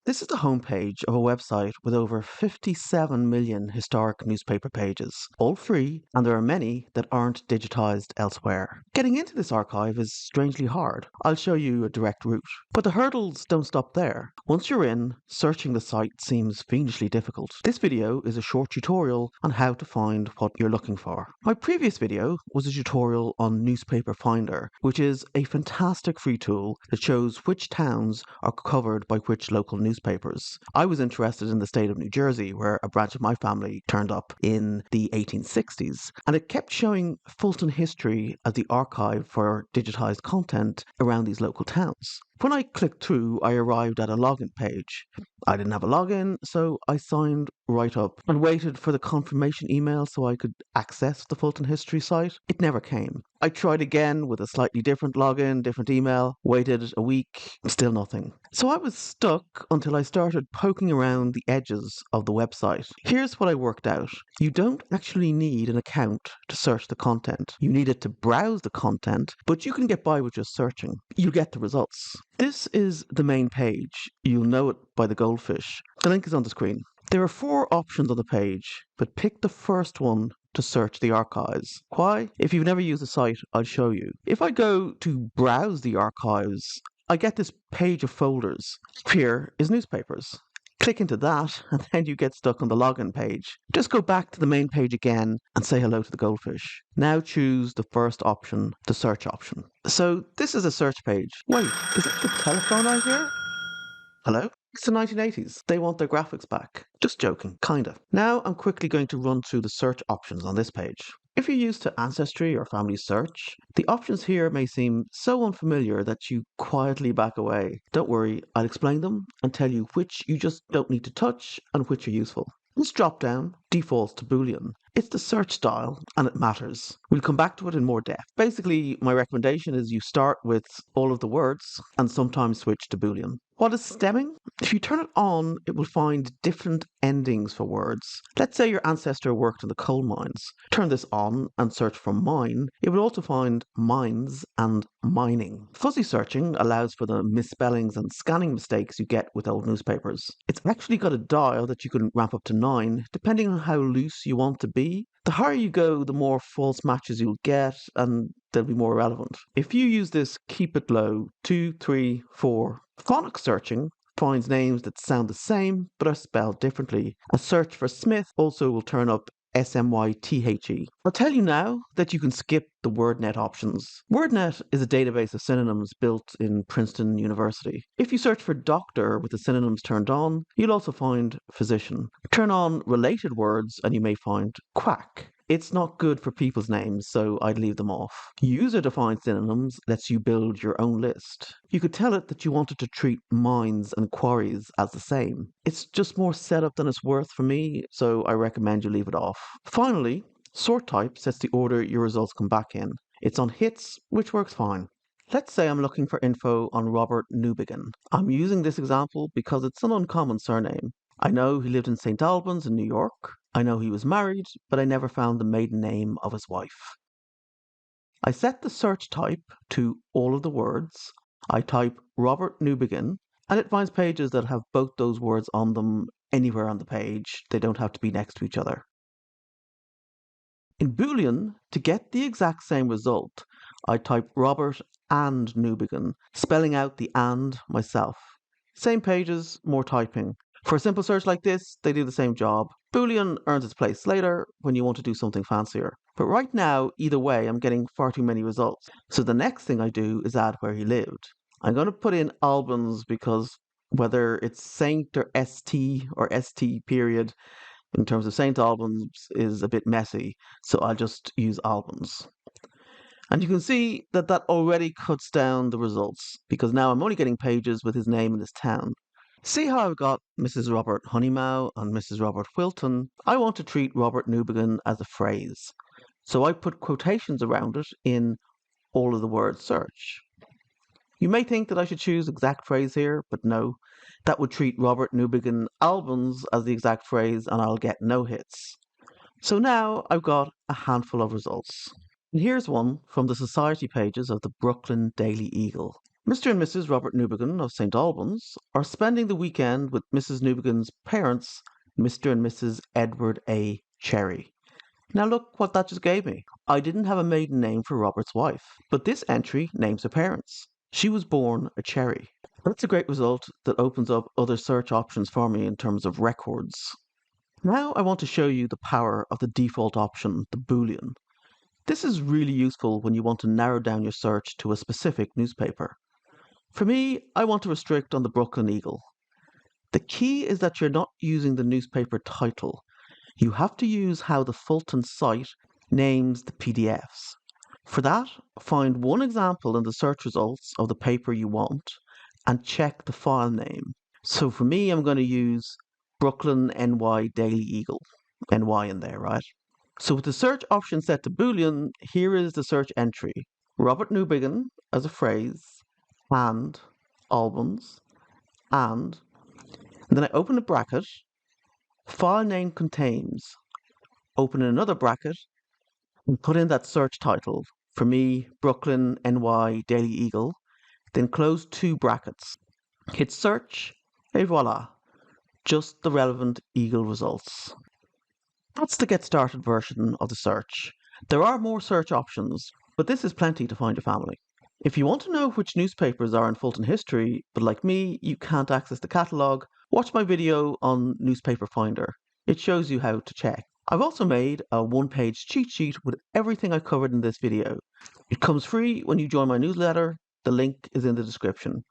This is the homepage of a website with over 57 million historic newspaper pages, all free, and there are many that aren't digitized elsewhere. Getting into this archive is strangely hard. I'll show you a direct route. But the hurdles don't stop there. Once you're in, searching the site seems fiendishly difficult. This video is a short tutorial on how to find what you're looking for. My previous video was a tutorial on Newspaper Finder, which is a fantastic free tool that shows which towns are covered by which local newspapers. I was interested in the state of New Jersey, where a branch of my family turned up in the 1860s, and it kept showing Fulton History as the archive for digitized content around these local towns. When I clicked through, I arrived at a login page. I didn't have a login, so I signed right up and waited for the confirmation email so I could access the Fulton History site. It never came. I tried again with a slightly different login, different email, waited a week, still nothing. So I was stuck until I started poking around the edges of the website. Here's what I worked out. You don't actually need an account to search the content. You need it to browse the content, but you can get by with just searching. You get the results. This is the main page. You'll know it by the goldfish. The link is on the screen. There are 4 options on the page, but pick the first one to search the archives. Why? If you've never used the site, I'll show you. If I go to browse the archives, I get this page of folders. Here is newspapers. Click into that and then you get stuck on the login page. Just go back to the main page again and say hello to the goldfish. Now choose the first option, the search option. So this is a search page. Wait, is it the telephone I hear? Hello? It's the 1980s. They want their graphics back. Just joking, kinda. Now I'm quickly going to run through the search options on this page. If you're used to Ancestry or Family Search, the options here may seem so unfamiliar that you quietly back away. Don't worry, I'll explain them and tell you which you just don't need to touch and which are useful. This drop-down defaults to Boolean. It's the search style and it matters. We'll come back to it in more depth. Basically, my recommendation is you start with all of the words and sometimes switch to Boolean. What is stemming? If you turn it on, it will find different endings for words. Let's say your ancestor worked in the coal mines. Turn this on and search for mine. It will also find mines and mining. Fuzzy searching allows for the misspellings and scanning mistakes you get with old newspapers. It's actually got a dial that you can ramp up to 9, depending on how loose you want to be. The higher you go, the more false matches you'll get, and they'll be more relevant. If you use this keep it low, 2, 3, 4, phonics searching finds names that sound the same but are spelled differently. A search for Smith also will turn up SMYTHE. I'll tell you now that you can skip the WordNet options. WordNet is a database of synonyms built in Princeton University. If you search for doctor with the synonyms turned on, you'll also find physician. Turn on related words and you may find quack. It's not good for people's names, so I'd leave them off. User-defined synonyms lets you build your own list. You could tell it that you wanted to treat mines and quarries as the same. It's just more setup than it's worth for me, so I recommend you leave it off. Finally, sort type sets the order your results come back in. It's on hits, which works fine. Let's say I'm looking for info on Robert Newbigin. I'm using this example because it's an uncommon surname. I know he lived in St. Albans in New York. I know he was married, but I never found the maiden name of his wife. I set the search type to all of the words. I type Robert Newbigin, and it finds pages that have both those words on them anywhere on the page. They don't have to be next to each other. In Boolean, to get the exact same result, I type Robert and Newbigin, spelling out the and myself. Same pages, more typing. For a simple search like this, they do the same job. Boolean earns its place later when you want to do something fancier. But right now, either way, I'm getting far too many results. So the next thing I do is add where he lived. I'm going to put in Albans because whether it's Saint or ST period, in terms of St. Albans is a bit messy, so I'll just use Albans. And you can see that that already cuts down the results, because now I'm only getting pages with his name in this town. See how I've got Mrs. Robert Honeymau and Mrs. Robert Wilton? I want to treat Robert Newbigin as a phrase, so I put quotations around it in all of the word search. You may think that I should choose exact phrase here, but no. That would treat Robert Newbigin Albans as the exact phrase and I'll get no hits. So now I've got a handful of results. And here's one from the society pages of the Brooklyn Daily Eagle. Mr. and Mrs. Robert Newbigin of St. Albans are spending the weekend with Mrs. Newbigin's parents, Mr. and Mrs. Edward A. Cherry. Now look what that just gave me. I didn't have a maiden name for Robert's wife, but this entry names her parents. She was born a Cherry. That's a great result that opens up other search options for me in terms of records. Now I want to show you the power of the default option, the Boolean. This is really useful when you want to narrow down your search to a specific newspaper. For me, I want to restrict on the Brooklyn Eagle. The key is that you're not using the newspaper title. You have to use how the Fulton site names the PDFs. For that, find one example in the search results of the paper you want and check the file name. So for me, I'm going to use Brooklyn NY Daily Eagle. NY in there, right? So with the search option set to Boolean, here is the search entry. Robert Newbigin as a phrase, and Albans, and then I open a bracket, file name contains, open another bracket, and put in that search title. For me, Brooklyn NY Daily Eagle, then close two brackets. Hit search, et voila, just the relevant Eagle results. That's the get started version of the search. There are more search options, but this is plenty to find your family. If you want to know which newspapers are in Fulton History, but like me, you can't access the catalogue, watch my video on Newspaper Finder. It shows you how to check. I've also made a one-page cheat sheet with everything I covered in this video. It comes free when you join my newsletter. The link is in the description.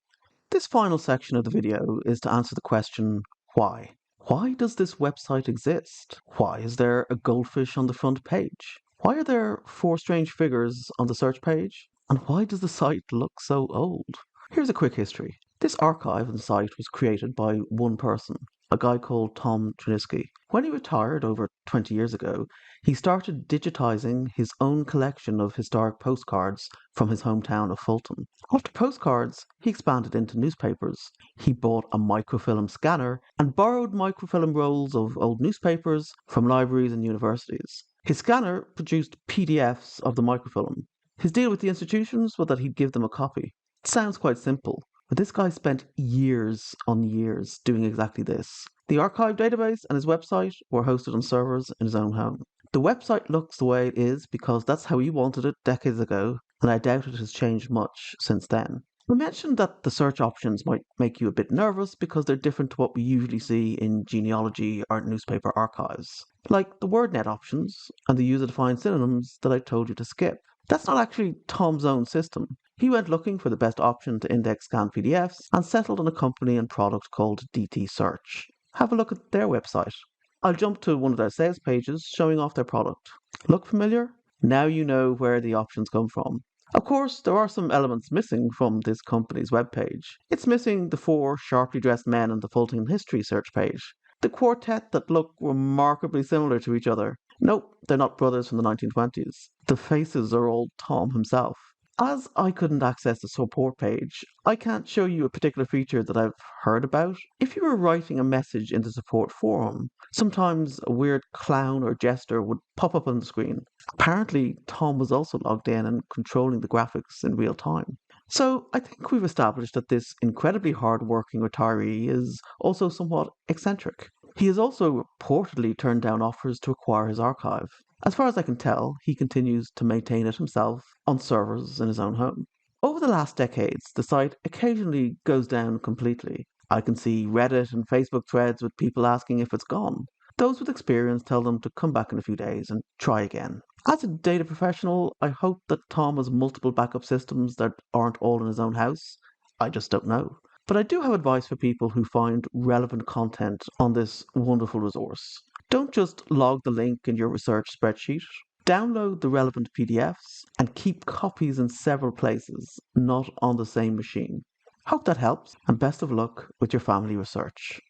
This final section of the video is to answer the question, why? Why does this website exist? Why is there a goldfish on the front page? Why are there 4 strange figures on the search page? And why does the site look so old? Here's a quick history. This archive and site was created by one person, a guy called Tom Triniski. When he retired over 20 years ago, he started digitizing his own collection of historic postcards from his hometown of Fulton. After postcards, he expanded into newspapers. He bought a microfilm scanner and borrowed microfilm rolls of old newspapers from libraries and universities. His scanner produced PDFs of the microfilm. His deal with the institutions was that he'd give them a copy. It sounds quite simple, but this guy spent years on years doing exactly this. The archive database and his website were hosted on servers in his own home. The website looks the way it is because that's how he wanted it decades ago, and I doubt it has changed much since then. I mentioned that the search options might make you a bit nervous because they're different to what we usually see in genealogy or newspaper archives, like the WordNet options and the user-defined synonyms that I told you to skip. That's not actually Tom's own system. He went looking for the best option to index scan PDFs and settled on a company and product called DT Search. Have a look at their website. I'll jump to one of their sales pages showing off their product. Look familiar? Now you know where the options come from. Of course, there are some elements missing from this company's webpage. It's missing the 4 sharply dressed men on the Fulton History search page, the quartet that look remarkably similar to each other. Nope, they're not brothers from the 1920s. The faces are all Tom himself. As I couldn't access the support page, I can't show you a particular feature that I've heard about. If you were writing a message in the support forum, sometimes a weird clown or jester would pop up on the screen. Apparently, Tom was also logged in and controlling the graphics in real time. So I think we've established that this incredibly hard-working retiree is also somewhat eccentric. He has also reportedly turned down offers to acquire his archive. As far as I can tell, he continues to maintain it himself on servers in his own home. Over the last decades, the site occasionally goes down completely. I can see Reddit and Facebook threads with people asking if it's gone. Those with experience tell them to come back in a few days and try again. As a data professional, I hope that Tom has multiple backup systems that aren't all in his own house. I just don't know. But I do have advice for people who find relevant content on this wonderful resource. Don't just log the link in your research spreadsheet. Download the relevant PDFs and keep copies in several places, not on the same machine. Hope that helps, and best of luck with your family research.